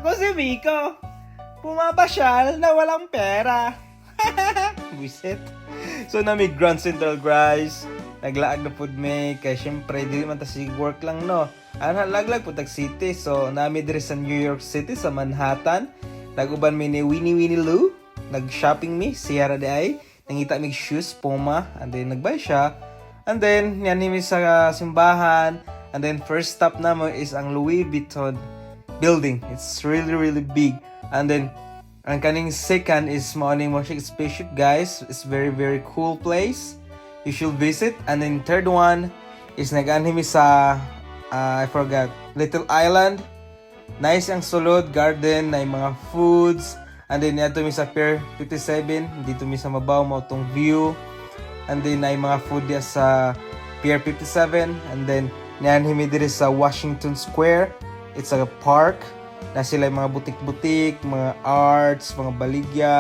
Ako si Miko. Pumapasyal na walang pera. Buisit. So nami Grand Central guys. Naglaag na food me. Kaya syempre, di man ta si work lang no. Ano laglag po tag city. So nami diri sa New York City sa Manhattan. Naguban mi ni Winnie Lou. Nag-shopping mi. Sierra de ay. Nangita mig shoes, Puma. And then nagbay siya. And then, yan mi sa simbahan. And then, first stop naman is ang Louis Vuitton building. It's really big. And then, ang kaning second is Morning Worship Spaceship, guys. It's very cool place. You should visit. And then, third one is nag-anime sa, I forgot, Little Island. Nice ang sulod, garden, na mga foods. And then, yato mi sa Pier 57. Dito mi sa mabaw mo itong view. And then, ay mga food ya sa Pier 57. And then, niyan himi diri sa Washington Square. It's a park. Na sila mga butik-butik, mga arts, mga baligya.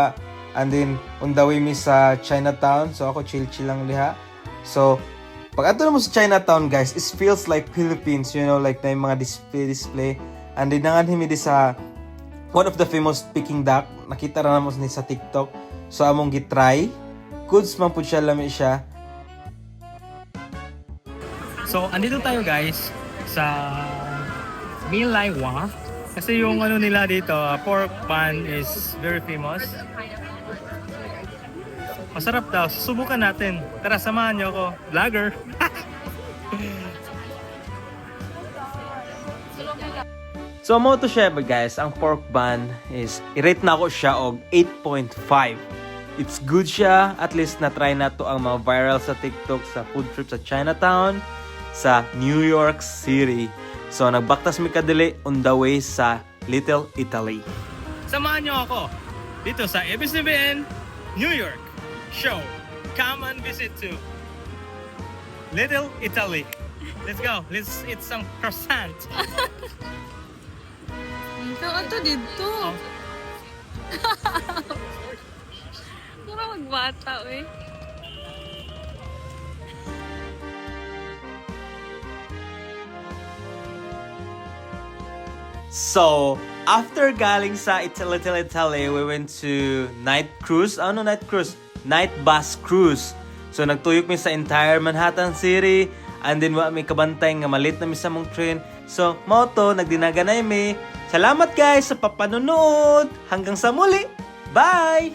And then, on the way mi sa Chinatown. So, ako chill lang liha. So, pag ato na mo sa Chinatown, guys, it feels like Philippines. You know, like na yung mga display. And then, nangan himi di sa one of the famous Peking duck. Nakita na naman ni sa TikTok. So, among gitry. Goods man po siya, lami siya. So, andito tayo guys sa Milaiwa. Kasi yung ano nila dito, pork bun is very famous. Masarap daw. Susubukan natin. Tara, samahan niyo ako. Vlogger! So, mo to siya guys, ang pork bun is, i-rate na ako siya og 8.5. It's good siya, at least na-try na to ang mga viral sa TikTok, sa food trip sa Chinatown, sa New York City. So, nagbaktas mi kadili on the way sa Little Italy. Samahan niyo ako dito sa ABS-CBN New York show. Come and visit to Little Italy. Let's go. Let's eat some croissant. Ikaw ato dito. Oh. Para magbata, eh. So, after galing sa Italy, we went to night cruise. Ano night cruise? Night bus cruise. So, nagtuyok mi sa entire Manhattan City. And then, may kabantay nga malit na mi sa mong train. So, moto, nagdinaganay mi. Salamat guys sa papanunood. Hanggang sa muli. Bye!